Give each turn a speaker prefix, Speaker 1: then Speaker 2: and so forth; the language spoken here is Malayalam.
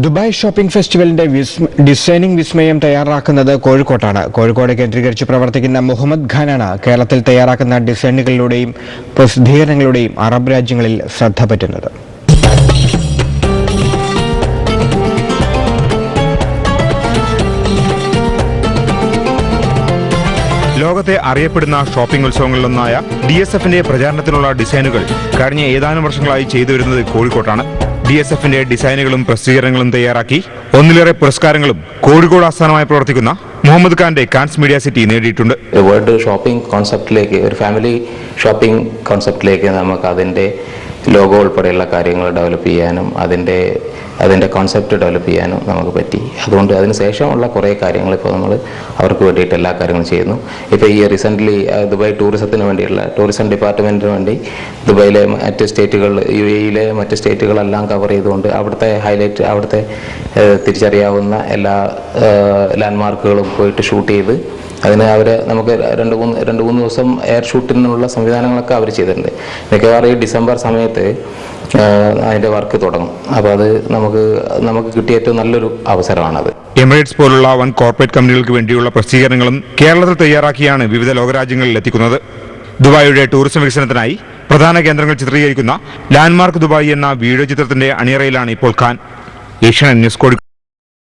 Speaker 1: ദുബായ് ഷോപ്പിംഗ് ഫെസ്റ്റിവലിന്റെ ഡിസൈനിംഗ് വിസ്മയം തയ്യാറാക്കുന്നത് കോഴിക്കോട്ടാണ്. കോഴിക്കോട് കേന്ദ്രീകരിച്ച് പ്രവർത്തിക്കുന്ന മുഹമ്മദ് ഖാനാണ് കേരളത്തിൽ തയ്യാറാക്കുന്ന ഡിസൈനുകളിലൂടെയും പ്രസിദ്ധീകരണങ്ങളുടെയും അറബ് രാജ്യങ്ങളിൽ ശ്രദ്ധ പറ്റുന്നത്.
Speaker 2: ലോകത്തെ അറിയപ്പെടുന്ന ഷോപ്പിംഗ് ഉത്സവങ്ങളിലൊന്നായ DSFന്റെ പ്രചാരണത്തിനുള്ള ഡിസൈനുകൾ കഴിഞ്ഞ ഏതാനും വർഷങ്ങളായി ചെയ്തുവരുന്നത് കോഴിക്കോട്ടാണ്. DSFന്റെ ഡിസൈനുകളും പ്രസിദ്ധീകരണങ്ങളും തയ്യാറാക്കി ഒന്നിലേറെ പുരസ്കാരങ്ങളും കോഴിക്കോട് ആസ്ഥാനമായി പ്രവർത്തിക്കുന്ന മുഹമ്മദ് ഖാന്റെ കാൻസ് മീഡിയ സിറ്റി നേടിയിട്ടുണ്ട്.
Speaker 3: വേൾഡ് ഷോപ്പിംഗ് കോൺസെപ്റ്റിലേക്ക്, ഒരു ഫാമിലി ഷോപ്പിംഗ് കോൺസെപ്റ്റിലേക്ക് നമുക്ക് അതിൻ്റെ ലോഗോ ഉൾപ്പെടെയുള്ള കാര്യങ്ങൾ ഡെവലപ്പ് ചെയ്യാനും അതിൻ്റെ കോൺസെപ്റ്റ് ഡെവലപ്പ് ചെയ്യാനും നമുക്ക് പറ്റി. അതുകൊണ്ട് അതിന് ശേഷമുള്ള കുറേ കാര്യങ്ങൾ ഇപ്പോൾ നമ്മൾ അവർക്ക് വേണ്ടിയിട്ട് എല്ലാ കാര്യങ്ങളും ചെയ്യുന്നു. ഇപ്പോൾ ഈ റീസെൻ്റ്ലി ദുബായ് ടൂറിസത്തിന് വേണ്ടിയുള്ള ടൂറിസം ഡിപ്പാർട്ട്മെൻറ്റിന് വേണ്ടി ദുബായിലെ മറ്റ് സ്റ്റേറ്റുകൾ, UAE മറ്റ് സ്റ്റേറ്റുകളെല്ലാം കവർ ചെയ്തുകൊണ്ട് അവിടുത്തെ ഹൈലൈറ്റ്, അവിടുത്തെ തിരിച്ചറിയാവുന്ന എല്ലാ ലാൻഡ്മാർക്കുകളും പോയിട്ട് ഷൂട്ട് ചെയ്ത് അതിന് നമുക്ക് രണ്ട് മൂന്ന് ദിവസം എയർ ഷൂട്ടിനുള്ള സംവിധാനങ്ങളൊക്കെ അവർ ചെയ്തിട്ടുണ്ട്. മിക്കവാറും ഈ ഡിസംബർ സമയത്ത് അതിൻ്റെ വർക്ക് തുടങ്ങും. അപ്പോൾ അത് നമുക്ക് കിട്ടിയ ഏറ്റവും നല്ലൊരു അവസരമാണത്.
Speaker 2: എമിറേറ്റ്സ് പോലുള്ള വൻ കോർപ്പറേറ്റ് കമ്പനികൾക്ക് വേണ്ടിയുള്ള പ്രസിദ്ധീകരണങ്ങളും കേരളത്തിൽ തയ്യാറാക്കിയാണ് വിവിധ ലോകരാജ്യങ്ങളിൽ എത്തിക്കുന്നത്. ദുബായിയുടെ ടൂറിസം വികസനത്തിനായി പ്രധാന കേന്ദ്രങ്ങൾ ചിത്രീകരിക്കുന്ന ലാൻഡ്മാർക്ക് ദുബായ് എന്ന വീഡിയോ ചിത്രത്തിന്റെ അണിയറയിലാണ് ഇപ്പോൾ ഖാൻ. ഏഷ്യാനെറ്റ് ന്യൂസ് കോഴിക്കോട്.